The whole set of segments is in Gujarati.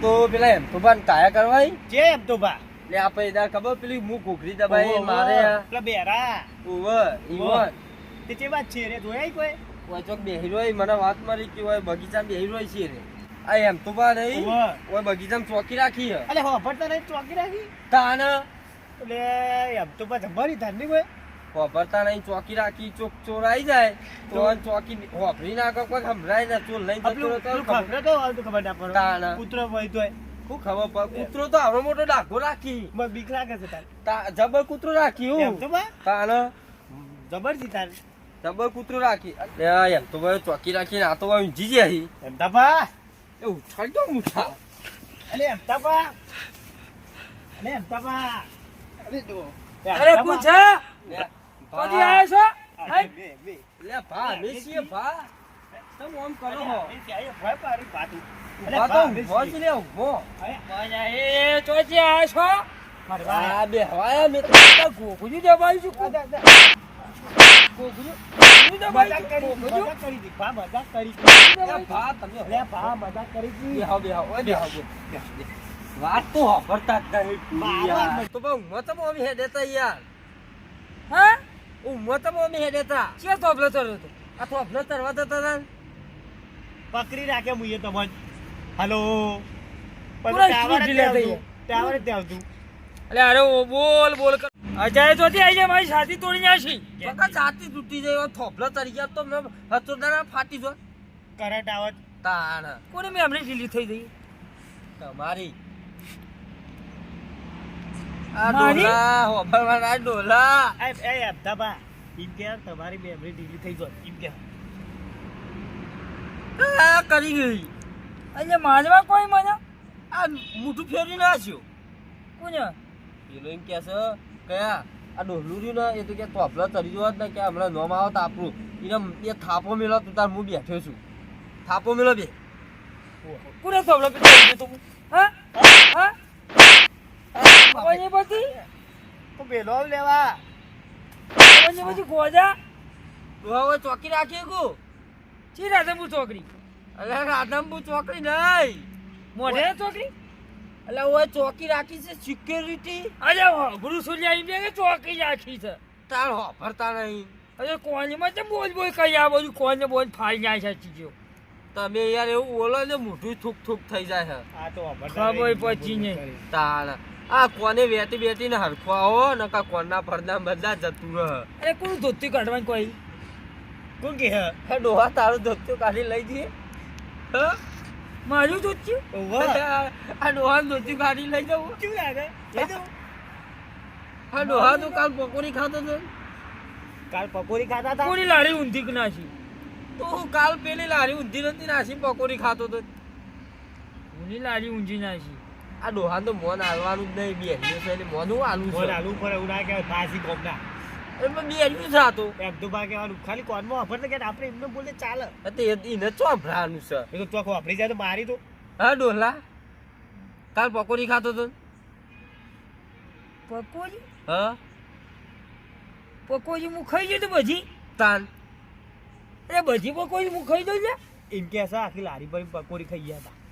તો પેલા એમ તો બાન કાયા કરવાય જે એમ તો બા લે આપણે એદાર ખબર પેલી હું ઘોઘરી દબાઈ મારે પેલા બેરા ઓવર ઈવન તે જે વાત છે રે જોયા કોઈ ઓય ચોક બેહી રોય મને વાત મારી કે ઓય બગીચામાં બેહી રોય છે રે આ એમ તો બા નહીં ઓય બગીચામાં ચોકી રાખી હે અલે હોફરતા નહીં ચોકી રાખી તાન એટલે એમ તો બા જમવાની ઠંડી કોઈ ખબરતા નહીં ચોકી રાખી ચોક ચોરાઈ જાય તો ચોકી હોફરી નાખો કોઈ સંભળાય ના ચોર લઈને જતો રહે તો ખબર તો હાલ તો ખબર ના પડે તાન કૂતરો હોય તોય શું ખબર પડે કૂતરો તો આવડો મોટો ડાઘો રાખી મને બીક લાગે છે તાર જબર કૂતરો રાખી એમ હું તો બા તાન જબરજી તાર જબર કૂતરો રાખી એમ તો ભાઈ ચોકી રાખીને આ તો ઊંઘી જાય એમ તા બા એ ઉઠાડ દો ઉઠા અલે એમ તા બા અલે એમ તા બા અરે જો અરે પૂછા કોથી આયા છો લે ભા મેસીએ ભા તમે આમ કરો હો ભય પારી પાતું ભા તો ભોજ લે ઉભો એ ચોથી આયા છો આ બે હવાયા મે તો ગોગુજી દબાઈ છું ગોગુજી દબાઈ મજાક કરી દી ભા મજાક કરી ભા તમે લે ભા મજાક કરી દી બે હાવ ઓય બે હાવ વાત તો હફરતા જ નહીં તો બહુ મતમ અમે હેડેતા યાર હા મતમ અમે હેડેતા કે તોબલો તરો તો આ તો અભલો તરવા દેતા હતા પકડી રાખે મુએ તમને હાલો પૂરા સ્પીડ લે દઈએ ટાવર તે આવતું અલે અરે ઓ બોલ બોલ કર અજય ચોથી આઈ જાય મારી સાથી તોડી નાખી બકા જાતી તૂટી જાય થોભલો તરી ગયા તો મે હતોડાના ફાટી જો કરંટ આવત તાણ કોને મેમરી ઢીલી થઈ ગઈ તમારી આ ડોલા હોબળવા ના ડોલા એ અબધા ઇમ કે તમારી મેમરી ઢીલી થઈ ગઈ ઇમ કે આ કરી ગઈ અહીંયા માનવા કોઈ મને આ મુઠું ફેરી નાખ્યો કોને પેલો એમ કે છે કયા આ ડોલું રહ્યું ને એ તો કે થોભલો તરી જો ને કે હમણાં નોમ આવત આપણું એને એ થાપો મેલો તું તાર હું બેઠો છું થાપો મેલો બે કોને તોબલો પે તું હા હા કોને બધી તો બેલો લેવા કોને બધી ગોજા હવે ચોકી રાખી ગો ચી રાધમપુર ચોકડી અલે રાધમપુર ચોકડી નહીં મોઢે ચોકડી એટલે ઓય ચોકી રાખી છે સિક્યોરિટી અરે ગુરુ સૂર્યા એમ કે ચોકી રાખી છે તાર હોફરતા નહીં અરે કોને માં બોલ બોલ કઈ આ બધું કોને બોલ ફાઈ જાય છે ચીજો તમે યાર એવું બોલો ને મોઢું થૂક થૂક થઈ જાય છે આ તો ખબર પછી ને તાણ આ કોને વેટી બેટી ને હરખવા હો નકા કોના પડદા બધા જતું રહે અરે કોણ ધોતી કાઢવાની કોઈ કોણ કે હે ડોહા તારું ધોત્યું કાઢી લઈ જઈએ હ મારું ધોતી આ ડોહા ધોત્યું કાઢી લઈ જવું શું લાગે લઈ જાઉં આ ડોહા તો કાલ પકોડી ખાતો હતો કાલ પકોડી ખાતા હતા કોની લારી ઊંધી કે નાસી તો કાલ પેલી લારી ઊંધી નથી નાસી પકોડી ખાતો હતો કોની લારી ઊંધી નાસી આ ડોહા તો મોન હાલવાનું જ નહીં બે દિવસ એટલે મોનું હાલવું બોલ છે આલુ પર એવું ના કહેવાય ફાસી ગોમના એમાં બે દિવસ હતો એમ તો બા કહેવાનું ખાલી કોનમાં વાપર કે આપણે એમને બોલે ચાલે એટલે એને ચોભરાનું છે એ તો ચોક વાપરી જાય તો મારી તો હા ડોહલા કાલ પકોડી ખાતો હતો પકોડી હા પકોડી હું ખાઈ જતો બધી તાન એ બધી પકોડી હું ખાઈ દઉં છે એમ કે છે આખી લારી પર પકોડી ખાઈ ગયા હતા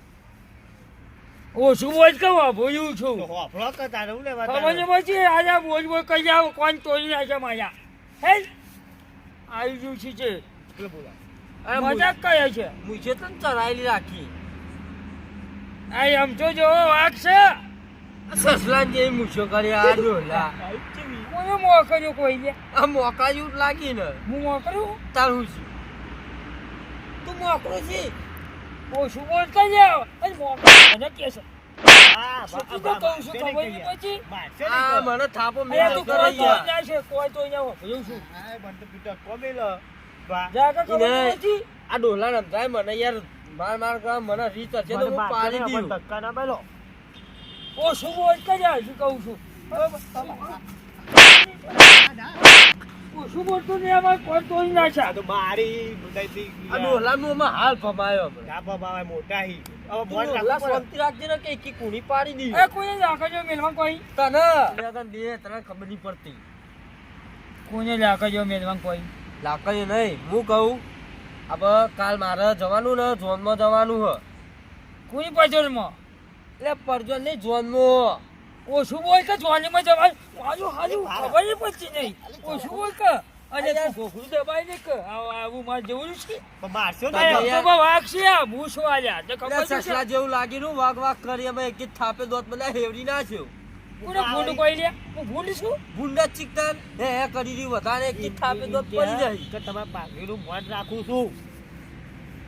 ઓછું બોજ કહું ભોયું છું તો હોફળો કરતા રહું લેવા તમને પછી આજે બોજ બોજ કહી જાવ કોણ તોડી નાખે માયા હે આવી ગયું છે પેલો બોલા અરે મજાક કહે છે મુજે તો ચરાયેલી રાખી આ એમ તો જો વાઘ છે સસલા જે મૂછો કરી આ ડોહલા કોને મોકલ્યો કોઈ લે આ મોકા જેવું જ લાગી ને હું મોકલું તારું છે તું મોકરો છે ઓછું બોજ કહી જાવ અને મોકલ મને કે છે હા શું તો કહું છું ખબર નહીં પછી આ મને થાપો અરે મેં તું કરી કોઈ તો યાર ના છે કોઈ તો ના હોય છું હા બંધ પીટા કોમેલો બા જાગા ખબર નથી આ ડોહલા રમતાય મને યાર માર કરવા મને રીત છે તો હું પાડી દીધું ધક્કા ના મેલો ઓછું બોજ કહી જાવ શું કહું છું ઓછું બોલતો નહીં આમાં કોઈ તોડી નાખ્યા આ તો મારી બધાયથી આ ડોહલાનું અમે હાલ ભમાયો અમે ના બાબા મોટા હી હવે તું મોન ડોહલા રાખવું શાંતિ રાખજે ને કે એકી કુણી પાડી એ દીધી કોઈને લાકજો મેલમાં કોઈ તને તને ખબર નહીં પડતી કોઈને લાકજો મેલમાં કોઈ લાકડી નહીં હું કહું હવે કાલ મારે જવાનું ને ઝોનમાં જવાનું હ કોની પચોરમાં એટલે પરજો નહીં જોનમાં ઓછું બોલ કે જોનીમાં જવાય હાજુ ખબર ય પડતી નહીં ઓછું બોલ કે અને તું ઘોઘરું દબાઈ ને કે આવું માર જેવું છે પણ મારશો ને આ યાર. એમ તો બા વાઘ છે આ ભૂસો આલ્યા તો ખબર એટલે છે સસલા જેવું લાગીનું વાગ કરી અમે એક જ થાપે દોત મને હેવડી નાખ્યો કોને ભૂંડ કોઈ લે હું ભૂંડ છું ભૂંડા ચિકન હે કરી રહ્યું વધારે એક જ થાપે દોત પડી જાય કે તમારા પાઘડીનું મોન રાખું છું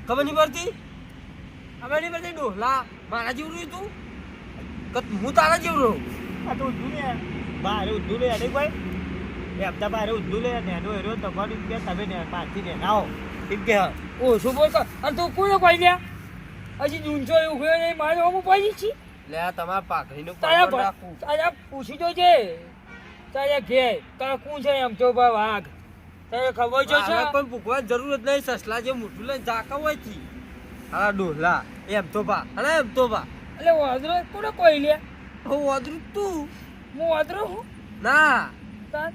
ખબર નહીં પડતી અમે નહીં પડતી ડોહલા મારા જેવું રહ્યું તું કે હું તારા જેવું રહું આ તો ઊંધું લે બારે ઊંધું લે નહીં ભાઈ એમ તો બારે ઊંધું લે નેનો હેરો તમારું કે તમે ને પાછી ને આવો એમ કે હા ઓછું બોલ કે અને તું કોને કોઈ લે હજી ઊંચો એવું ગયો નહીં મારે અમુક પાડી છે લે આ તમારા પાઘડીનું તારા પકડ રાખું તારા પૂછી જોજે તારા ઘેર તારા કોણ છે એમ તો બા વાઘ તારે ખબર છે હવે પણ ભૂખવાની જરૂર જ નહીં સસલા જે મોટું લઈને ઝાકા હોય થી હા ડોહલા એમ તો બા અરે એમ તો બા એટલે વાંદરો કોને કોઈ લે હું વાદરું તું હું વાંદરો હું ના તાર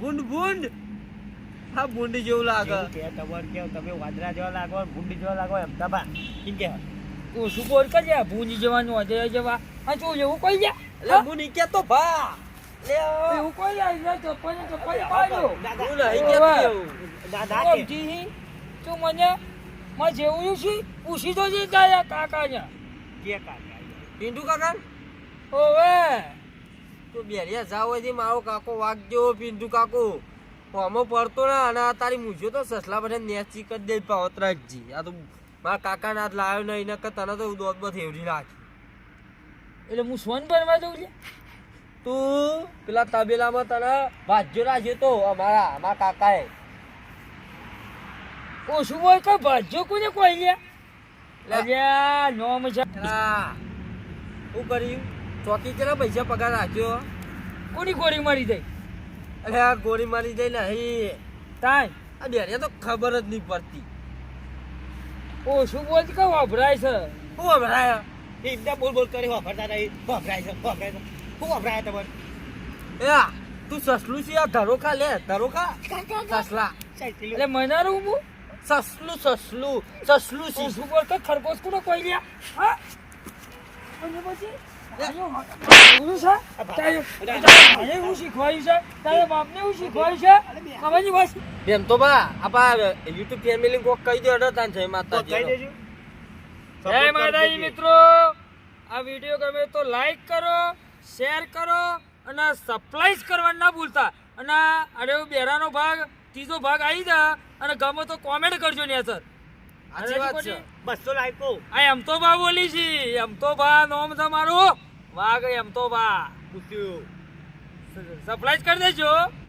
બુંડ હા બુંડ જેવું લાગે એવું કે તમારે કેવું તમે વાદરા જેવા લાગો ભૂંડી જેવા લાગો એમ દબા કેમ કે ઓછું બોલ કે લે ભૂંજી જવાનું વાંદરા જેવા આ શું એવું કોઈ લે એટલે હું નહીં કેતો ભા લે એવું કોઈ લે ચપ્પલ પાડ્યો હું નહીં કેતો એવું. દાદા કે સમજી તું મને માં જેવું છે પૂછી તો જે તારા કાકાને કે કાકા પિન્ટુ કાકા ઓવે તું બેરિયા જાવ હોય મારો કાકો વાગજો પિન્ટુ કાકો આમાં પડતો ના અને આ તારી મૂછ્યો તો સસલા બધા નેચી કરી દે પાવતરાજી આ તો મારા કાકા ના લાવ્યો નહીં ને કે તને તો દોત બધ હેવડી રાખી એટલે હું સોન બનવા દઉં લે તું પેલા તબેલામાં તને ભાજ્યો રાખ્યો તો અમારા કાકાએ ઓછું બોલ કે ભાજ્યો કોને કોઈ લે લે. અલ્યા નોમ છે હા શું કર્યું ચોકી કેટલા પૈસા પગાર રાખ્યો કોની ગોળી મારી દઈ અરે આ ગોળી મારી દઈ નહીં તાય આ બેરિયા તો ખબર જ નહીં પડતી ઓછું બોલ કે વાપરાય છે શું હમણાં એકદમ બોલ કરી વાપરતા નહીં વાપરાય છે શું વાપરાય તમારે એ તું સસલું છે આ ધરોખા લે ધરોખા સસલા એટલે મનારું હું સસલું છે ઓછું બોલ કે ખરગોશ કોને કોઈ લે હા અને પછી એવું છે તારે હું શીખવાયું છે તારા બાપને હું શીખવાયું છે ખબર નહીં બસ એમ તો બા આપા યુટ્યુબ ફેમિલી કોક કહી દો અડો તાન જય માતાજી કહી દેજો જય માતાજી મિત્રો આ વિડીયો ગમે તો લાઈક કરો શેર કરો અને સબસ્ક્રાઇબ કરવાનું ના ભૂલતા અને અરે બેરાનો ભાગ ત્રીજો ભાગ આવી જા અને ગમે તો કોમેન્ટ કરજો ને સર સાચી વાત છે 200 લાઈકો આ એમ તો બા બોલી છે એમ તો બા નોમ તમારું વાઘ એમ તો બા પૂછ્યું સબસ્ક્રાઇબ કરી દેજો